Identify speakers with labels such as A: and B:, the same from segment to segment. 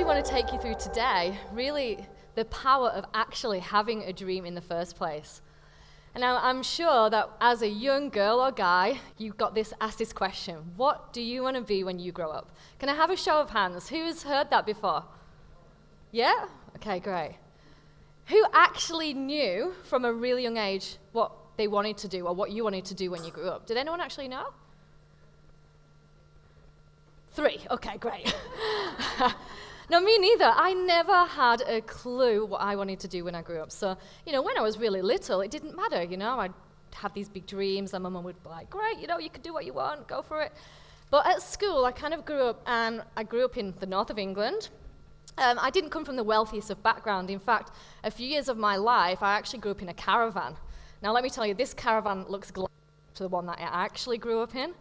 A: actually want to take you through today, really the power of actually having a dream in the first place. And now I'm sure that as a young girl or guy, you got asked this question: what do you want to be when you grow up? Can I have a show of hands? Who has heard that before? Yeah? Okay, great. Who actually knew from a really young age what they wanted to do or what you wanted to do when you grew up? Did anyone actually know? 3. Okay, great. No, me neither. I never had a clue what I wanted to do when I grew up. So, when I was really little, it didn't matter, I'd have these big dreams, and my mum would be like, great, you can do what you want, go for it. But at school, I kind of grew up, and I grew up in the north of England. I didn't come from the wealthiest of background. In fact, a few years of my life, I actually grew up in a caravan. Now, let me tell you, this caravan looks to the one that I actually grew up in.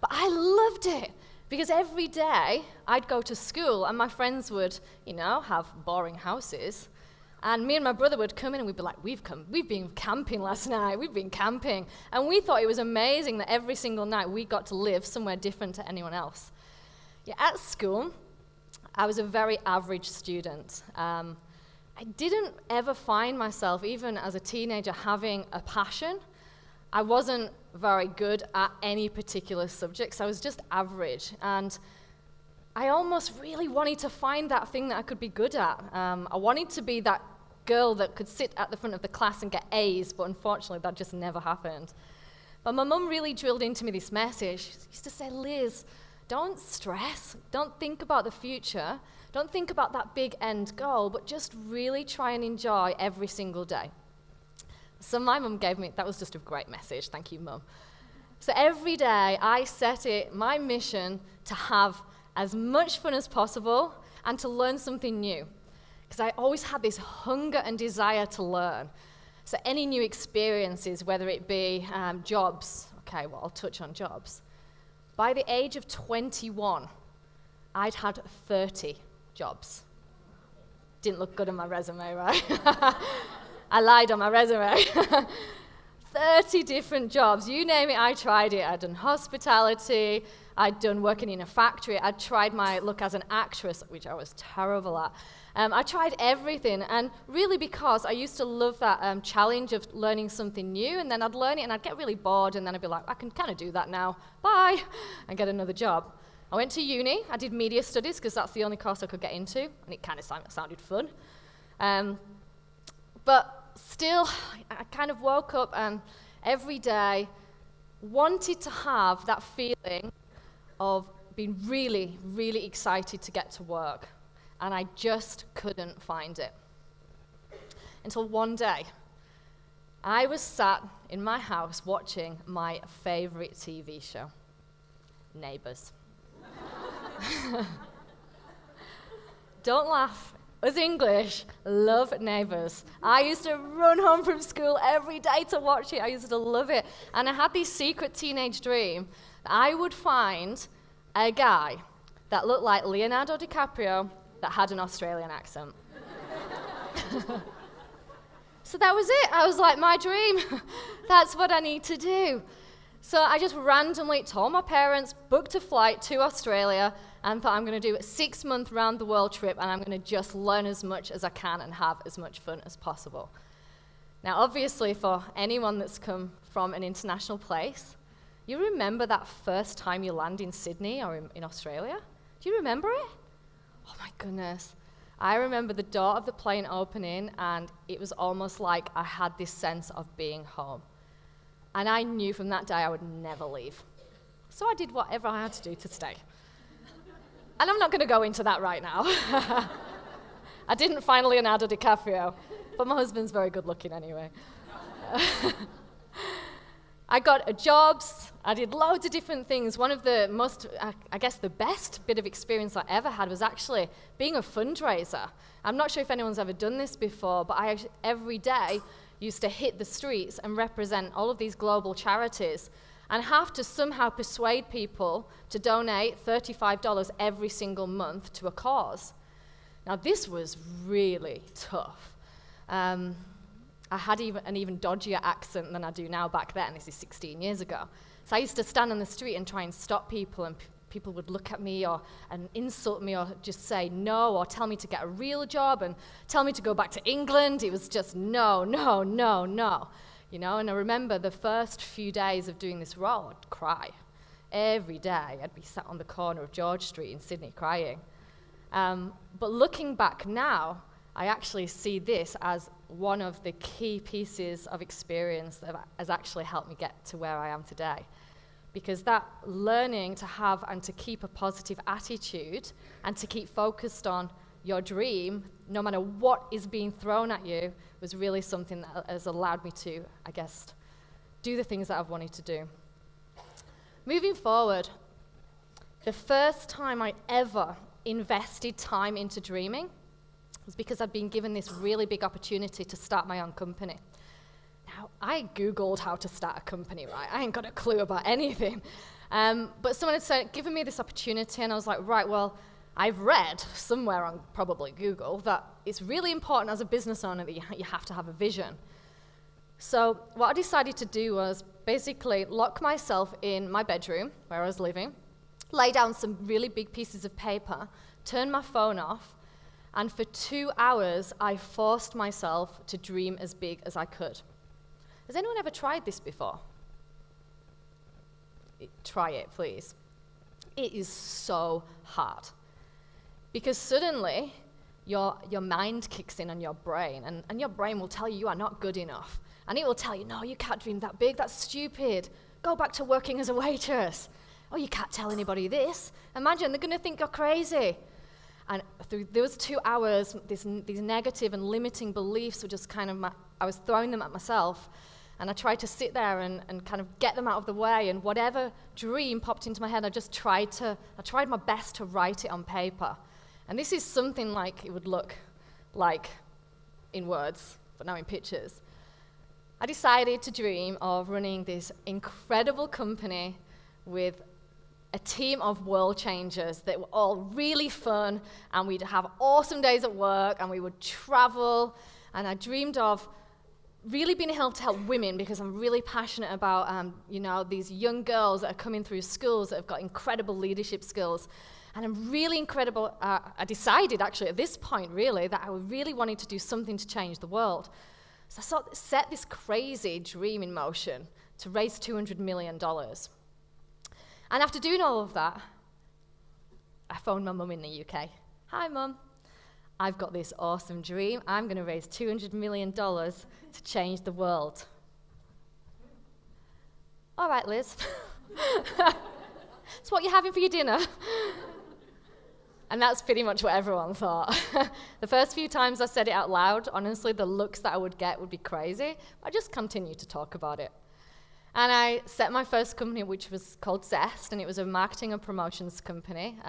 A: But I loved it. Because every day, I'd go to school, and my friends would, have boring houses. And me and my brother would come in, and we'd be like, we've been camping last night, we've been camping. And we thought it was amazing that every single night we got to live somewhere different to anyone else. Yeah, at school, I was a very average student. I didn't ever find myself, even as a teenager, having a passion. I wasn't very good at any particular subjects. I was just average. And I almost really wanted to find that thing that I could be good at. I wanted to be that girl that could sit at the front of the class and get A's, but unfortunately that just never happened. But my mum really drilled into me this message. She used to say, Liz, don't stress. Don't think about the future. Don't think about that big end goal, but just really try and enjoy every single day. So my mum gave me, that was just a great message, thank you, Mum. So every day I set it, my mission, to have as much fun as possible and to learn something new. Because I always had this hunger and desire to learn. So any new experiences, whether it be jobs, okay, well, I'll touch on jobs. By the age of 21, I'd had 30 jobs. Didn't look good on my resume, right? I lied on my resume. 30 different jobs. You name it, I tried it. I'd done hospitality. I'd done working in a factory. I'd tried my luck as an actress, which I was terrible at. I tried everything, and really because I used to love that challenge of learning something new, and then I'd learn it, and I'd get really bored, and then I'd be like, I can kind of do that now. Bye, and get another job. I went to uni. I did media studies because that's the only course I could get into, and it kind of sounded fun. But still, I kind of woke up and every day wanted to have that feeling of being really, really excited to get to work. And I just couldn't find it. Until one day, I was sat in my house watching my favorite TV show, Neighbours. Don't laugh. As English, love Neighbours. I used to run home from school every day to watch it. I used to love it. And I had this secret teenage dream that I would find a guy that looked like Leonardo DiCaprio that had an Australian accent. So that was it. I was like, my dream. That's what I need to do. So I just randomly told my parents, booked a flight to Australia, and thought I'm going to do a 6-month round-the-world trip, and I'm going to just learn as much as I can and have as much fun as possible. Now, obviously, for anyone that's come from an international place, you remember that first time you land in Sydney or in Australia? Do you remember it? Oh, my goodness. I remember the door of the plane opening, and it was almost like I had this sense of being home. And I knew from that day I would never leave. So I did whatever I had to do to stay. And I'm not going to go into that right now. I didn't find Leonardo DiCaprio, but my husband's very good looking anyway. I got jobs. I did loads of different things. One of the most, I guess the best bit of experience I ever had was actually being a fundraiser. I'm not sure if anyone's ever done this before, but I every day used to hit the streets and represent all of these global charities and have to somehow persuade people to donate $35 every single month to a cause. Now, this was really tough. I had an even dodgier accent than I do now back then. This is 16 years ago. So I used to stand on the street and try and stop people and people would look at me and insult me or just say no or tell me to get a real job and tell me to go back to England. It was just no, no, no, no. And I remember the first few days of doing this role, I'd cry. Every day I'd be sat on the corner of George Street in Sydney crying. But looking back now, I actually see this as one of the key pieces of experience that has actually helped me get to where I am today. Because that learning to have and to keep a positive attitude and to keep focused on your dream, no matter what is being thrown at you, was really something that has allowed me to, I guess, do the things that I've wanted to do. Moving forward, the first time I ever invested time into dreaming was because I'd been given this really big opportunity to start my own company. Now, I Googled how to start a company, right? I ain't got a clue about anything. But someone had given me this opportunity, and I was like, right, well, I've read somewhere on probably Google that it's really important as a business owner that you have to have a vision. So what I decided to do was basically lock myself in my bedroom where I was living, lay down some really big pieces of paper, turn my phone off, and for 2 hours, I forced myself to dream as big as I could. Has anyone ever tried this before? Try it, please. It is so hard. Because suddenly, your mind kicks in on your brain, and your brain will tell you are not good enough. And it will tell you, no, you can't dream that big, that's stupid. Go back to working as a waitress. Oh, you can't tell anybody this. Imagine, they're going to think you're crazy. And through those 2 hours, these negative and limiting beliefs were just I was throwing them at myself. And I tried to sit there and kind of get them out of the way. And whatever dream popped into my head, I tried my best to write it on paper. And this is something like it would look like in words, but now in pictures. I decided to dream of running this incredible company with a team of world changers that were all really fun, and we'd have awesome days at work, and we would travel. And I dreamed of really being able to help women because I'm really passionate about, these young girls that are coming through schools that have got incredible leadership skills. And I'm really I decided actually at this point really that I really wanted to do something to change the world. So I set this crazy dream in motion to raise $200 million. And after doing all of that, I phoned my mum in the UK. Hi, Mum. I've got this awesome dream. I'm going to raise $200 million to change the world. All right, Liz. It's what you're having for your dinner. And that's pretty much what everyone thought. The first few times I said it out loud, honestly, the looks that I would get would be crazy. I just continued to talk about it. And I set my first company, which was called Zest, and it was a marketing and promotions company.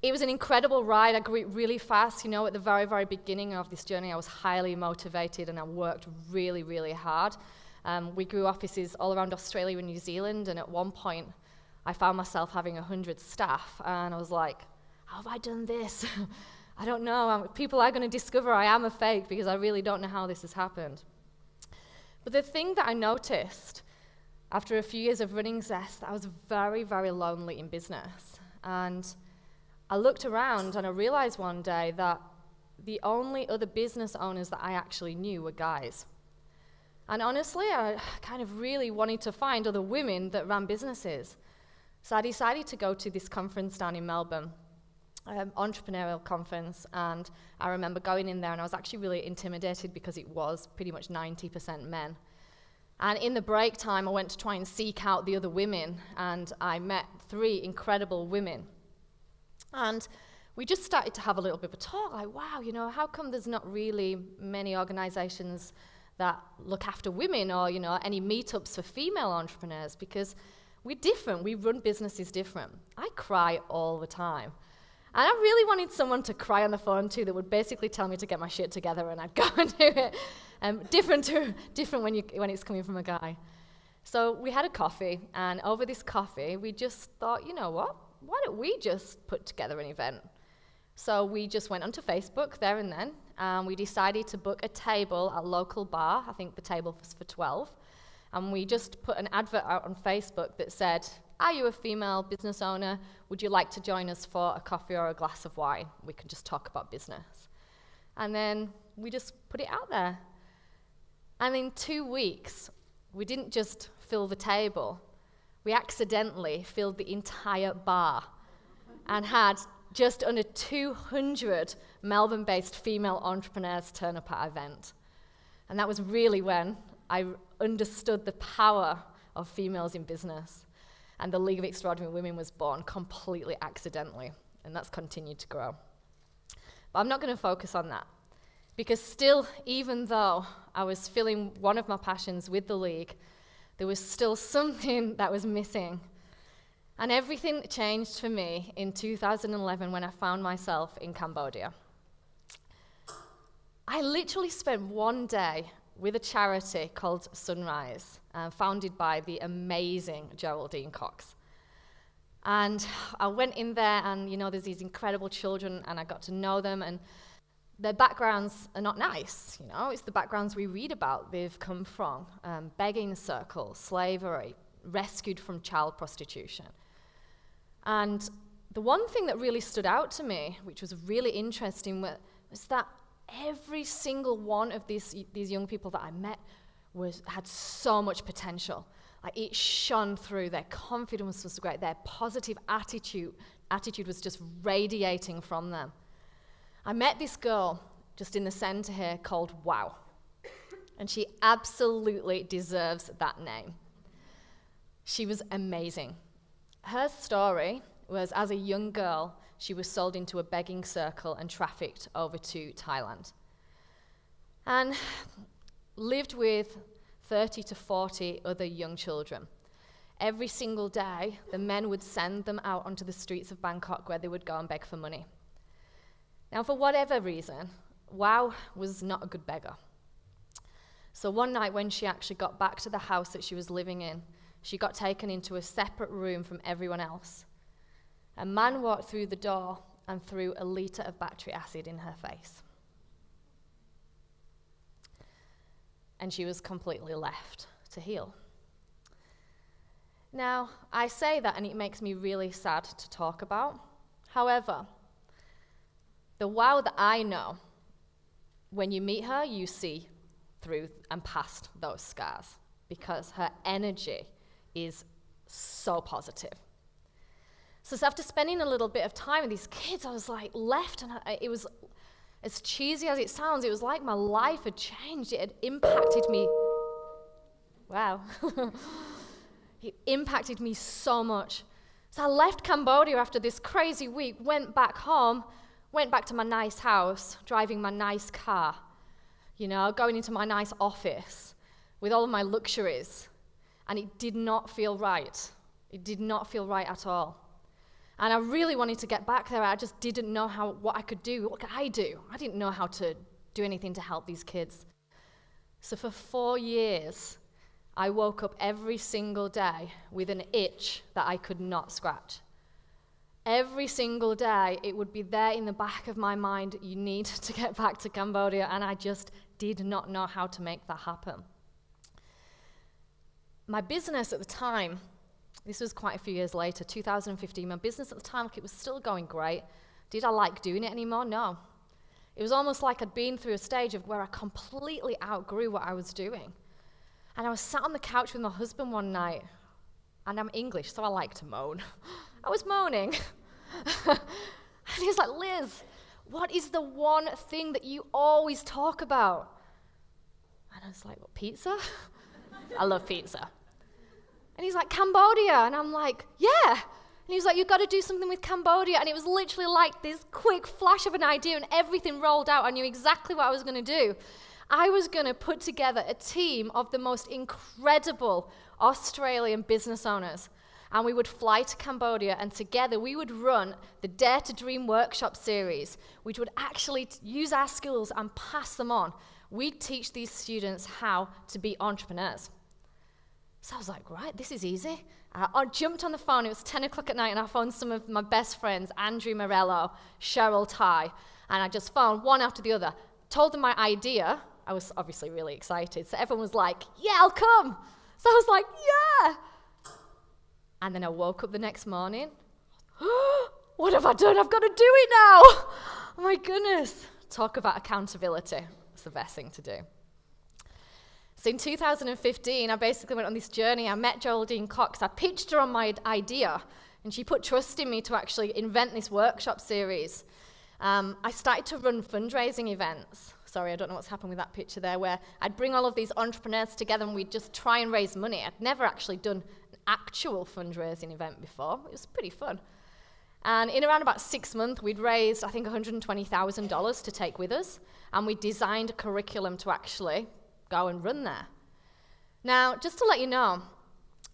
A: It was an incredible ride. I grew really fast. At the very, very beginning of this journey, I was highly motivated, and I worked really, really hard. We grew offices all around Australia and New Zealand, and at one point, I found myself having 100 staff, and I was like, how have I done this? I don't know. People are going to discover I am a fake because I really don't know how this has happened. But the thing that I noticed after a few years of running Zest, I was very, very lonely in business. And I looked around and I realized one day that the only other business owners that I actually knew were guys. And honestly, I kind of really wanted to find other women that ran businesses. So I decided to go to this conference down in Melbourne, entrepreneurial conference, and I remember going in there and I was actually really intimidated because it was pretty much 90% men. And in the break time, I went to try and seek out the other women, and I met 3 incredible women. And we just started to have a little bit of a talk, like, wow, how come there's not really many organizations that look after women or, any meetups for female entrepreneurs? Because we're different, we run businesses different. I cry all the time. And I really wanted someone to cry on the phone too that would basically tell me to get my shit together and I'd go and do it. Different when it's coming from a guy. So we had a coffee, and over this coffee, we just thought, you know what? Why don't we just put together an event? So we just went onto Facebook there and then, and we decided to book a table at a local bar. I think the table was for 12. And we just put an advert out on Facebook that said, are you a female business owner? Would you like to join us for a coffee or a glass of wine? We can just talk about business. And then we just put it out there. And in 2 weeks, we didn't just fill the table. We accidentally filled the entire bar and had just under 200 Melbourne-based female entrepreneurs turn up at our event. And that was really when I understood the power of females in business. And the League of Extraordinary Women was born completely accidentally. And that's continued to grow. But I'm not going to focus on that. Because still, even though I was filling one of my passions with the League, there was still something that was missing. And everything changed for me in 2011 when I found myself in Cambodia. I literally spent one day with a charity called Sunrise, founded by the amazing Geraldine Cox. And I went in there, and there's these incredible children, and I got to know them, and their backgrounds are not nice, It's the backgrounds we read about. They've come from begging circles, slavery, rescued from child prostitution. And the one thing that really stood out to me, which was really interesting, was that every single one of these young people that I met had so much potential. Like, it shone through. Their confidence was great. Their positive attitude was just radiating from them. I met this girl just in the center here called Wow, and she absolutely deserves that name. She was amazing. Her story was, as a young girl, she was sold into a begging circle and trafficked over to Thailand, and lived with 30 to 40 other young children. Every single day, the men would send them out onto the streets of Bangkok where they would go and beg for money. Now, for whatever reason, Wow was not a good beggar. So one night when she actually got back to the house that she was living in, she got taken into a separate room from everyone else. A man walked through the door and threw a liter of battery acid in her face. And she was completely left to heal. Now, I say that and it makes me really sad to talk about. However, the Wow that I know, when you meet her, you see through and past those scars, because her energy is so positive. So after spending a little bit of time with these kids, I was like left, and it was, as cheesy as it sounds, it was like my life had changed. It had impacted me. Wow. It impacted me so much. So I left Cambodia after this crazy week, went back home, went back to my nice house, driving my nice car, going into my nice office with all of my luxuries. And it did not feel right. It did not feel right at all. And I really wanted to get back there. I just didn't know what I could do. What could I do? I didn't know how to do anything to help these kids. So for 4 years, I woke up every single day with an itch that I could not scratch. Every single day, it would be there in the back of my mind, you need to get back to Cambodia, and I just did not know how to make that happen. My business at the time, this was quite a few years later, 2015, my business at the time, it was still going great. Did I like doing it anymore? No. It was almost like I'd been through a stage of where I completely outgrew what I was doing. And I was sat on the couch with my husband one night, and I'm English, so I like to moan. I was moaning. And he was like, Liz, what is the one thing that you always talk about? And I was like, what, pizza? I love pizza. And he's like, Cambodia. And I'm like, yeah. And he was like, you've got to do something with Cambodia. And it was literally like this quick flash of an idea, and everything rolled out. I knew exactly what I was going to do. I was going to put together a team of the most incredible Australian business owners. And we would fly to Cambodia, and together we would run the Dare to Dream workshop series, which would actually use our skills and pass them on. We'd teach these students how to be entrepreneurs. So I was like, right, this is easy. I jumped on the phone. It was 10 o'clock at night, and I phoned some of my best friends, Andrew Morello, Cheryl Ty, and I just phoned one after the other, told them my idea. I was obviously really excited. So everyone was like, yeah, I'll come. So I was like, yeah. And then I woke up the next morning. What have I done? I've got to do it now. Oh my goodness. Talk about accountability. It's the best thing to do. So in 2015, I basically went on this journey. I met Geraldine Cox. I pitched her on my idea, and she put trust in me to actually invent this workshop series. I started to run fundraising events. Sorry, I don't know what's happened with that picture there, where I'd bring all of these entrepreneurs together and we'd just try and raise money. I'd never actually done an actual fundraising event before. It was pretty fun. And in around about 6 months, we'd raised, I think, $120,000 to take with us, and we designed a curriculum to actually go and run there. Now, just to let you know,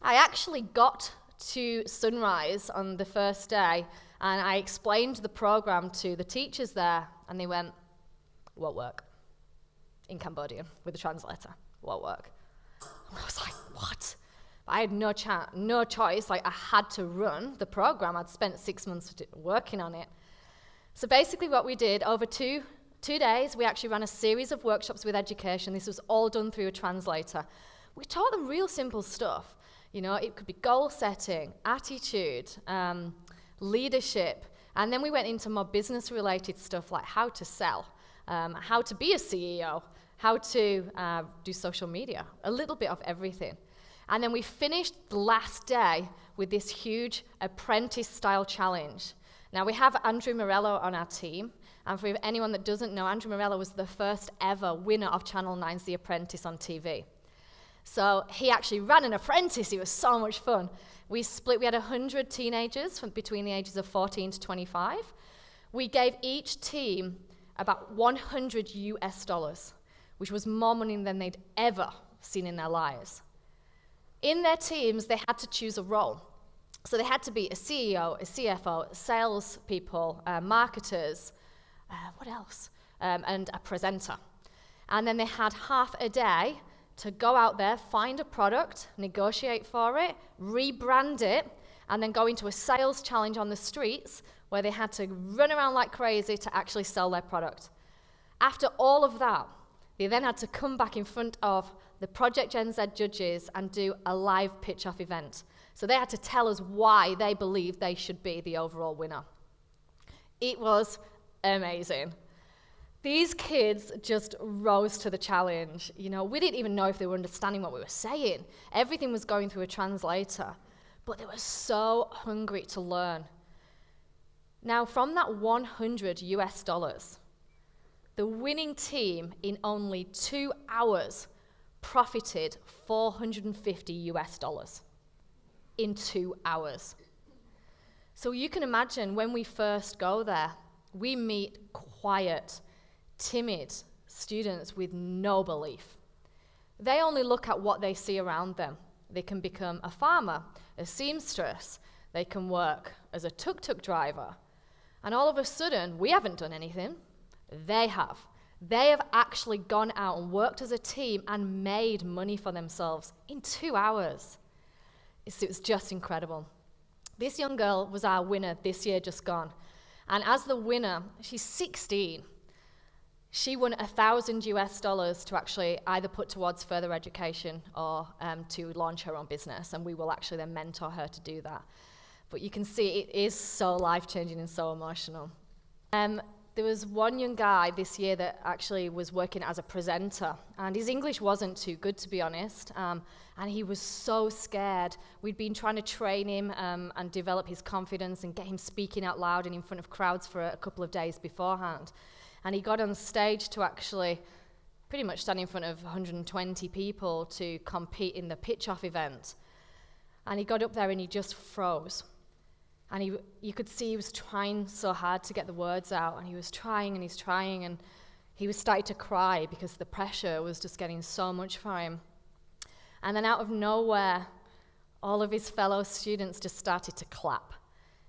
A: I actually got to Sunrise on the first day, and I explained the program to the teachers there, and they went, "Won't work." In Cambodian, with a translator. "Won't work." And I was like, what? I had no choice. Like, I had to run the program. I'd spent 6 months working on it. So basically what we did, over two days, we actually ran a series of workshops with education. This was all done through a translator. We taught them real simple stuff. You know, it could be goal setting, attitude, leadership. And then we went into more business-related stuff like how to sell, how to be a CEO, how to do social media, a little bit of everything. And then we finished the last day with this huge apprentice-style challenge. Now, we have Andrew Morello on our team. And for anyone that doesn't know, Andrew Morello was the first ever winner of Channel 9's The Apprentice on TV. So he actually ran an apprentice. It was so much fun. We had 100 teenagers from between the ages of 14 to 25. We gave each team about $100, which was more money than they'd ever seen in their lives. In their teams, they had to choose a role. So they had to be a CEO, a CFO, salespeople, marketers, what else? And a presenter. And then they had half a day to go out there, find a product, negotiate for it, rebrand it, and then go into a sales challenge on the streets where they had to run around like crazy to actually sell their product. After all of that, they then had to come back in front of the Project Gen Z judges and do a live pitch-off event. So they had to tell us why they believed they should be the overall winner. It was amazing. These kids just rose to the challenge. You know, we didn't even know if they were understanding what we were saying. Everything was going through a translator, but they were so hungry to learn. Now, from that $100, the winning team in only 2 hours profited $450 in 2 hours. So you can imagine when we first go there, we meet quiet, timid students with no belief. They only look at what they see around them. They can become a farmer, a seamstress. They can work as a tuk-tuk driver. And all of a sudden, we haven't done anything. They have. They have actually gone out and worked as a team and made money for themselves in 2 hours. It was just incredible. This young girl was our winner this year just gone. And as the winner, she's 16. She won $1,000 to actually either put towards further education or to launch her own business. And we will actually then mentor her to do that. But you can see it is so life-changing and so emotional. There was one young guy this year that actually was working as a presenter, and his English wasn't too good, to be honest, and he was so scared. We'd been trying to train him and develop his confidence and get him speaking out loud and in front of crowds for a couple of days beforehand. And he got on stage to actually pretty much stand in front of 120 people to compete in the pitch-off event. And he got up there and he just froze. And you could see he was trying so hard to get the words out, and he was trying, and he was starting to cry because the pressure was just getting so much for him. And then out of nowhere, all of his fellow students just started to clap.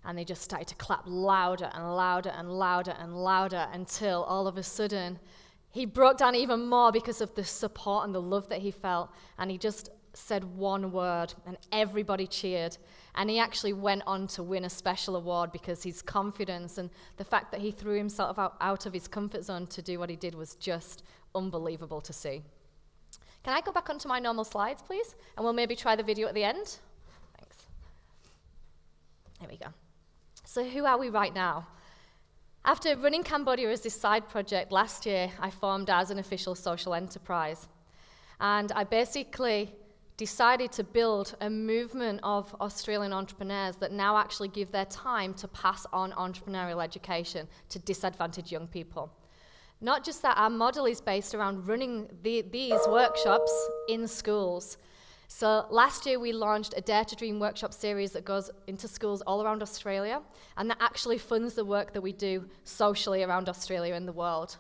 A: And they just started to clap louder and louder and louder and louder until all of a sudden he broke down even more because of the support and the love that he felt. And he just said one word and everybody cheered. And he actually went on to win a special award because his confidence and the fact that he threw himself out of his comfort zone to do what he did was just unbelievable to see. Can I go back onto my normal slides, please? And we'll maybe try the video at the end? Thanks. There we go. So who are we right now? After running Cambodia as this side project last year, I formed as an official social enterprise. And I basically decided to build a movement of Australian entrepreneurs that now actually give their time to pass on entrepreneurial education to disadvantaged young people. Not just that, our model is based around running these workshops in schools. So last year we launched a Dare to Dream workshop series that goes into schools all around Australia, and that actually funds the work that we do socially around Australia and the world.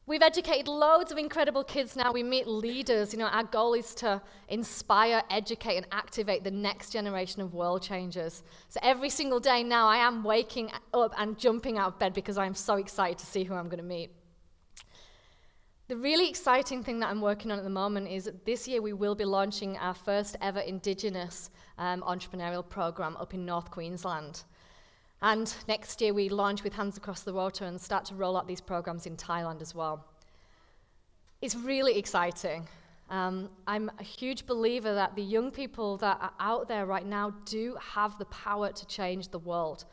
A: We've educated loads of incredible kids now. We meet leaders. Our goal is to inspire, educate, and activate the next generation of world changers. So every single day now, I am waking up and jumping out of bed because I'm so excited to see who I'm going to meet. The really exciting thing that I'm working on at the moment is that this year we will be launching our first ever Indigenous entrepreneurial program up in North Queensland. And next year we launch with Hands Across the Water and start to roll out these programs in Thailand as well. It's really exciting. I'm a huge believer that the young people that are out there right now do have the power to change the world.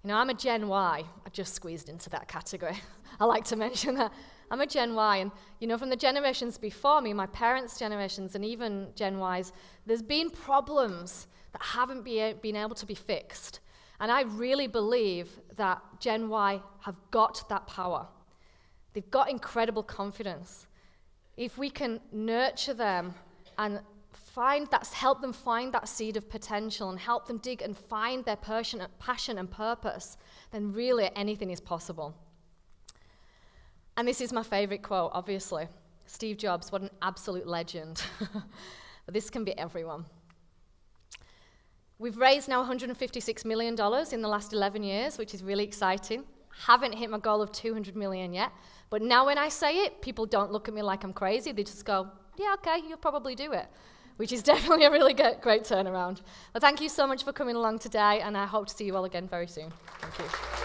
A: I'm a Gen Y. I just squeezed into that category. I like to mention that. I'm a Gen Y, and from the generations before me, my parents' generations and even Gen Ys, there's been problems that haven't been able to be fixed. And I really believe that Gen Y have got that power. They've got incredible confidence. If we can nurture them and help them find that seed of potential and help them dig and find their passion and purpose, then really anything is possible. And this is my favorite quote, obviously. Steve Jobs, what an absolute legend. But this can be everyone. We've raised now $156 million in the last 11 years, which is really exciting. Haven't hit my goal of 200 million yet. But now when I say it, people don't look at me like I'm crazy. They just go, yeah, okay, you'll probably do it, which is definitely a really great turnaround. Well, thank you so much for coming along today, and I hope to see you all again very soon. Thank you.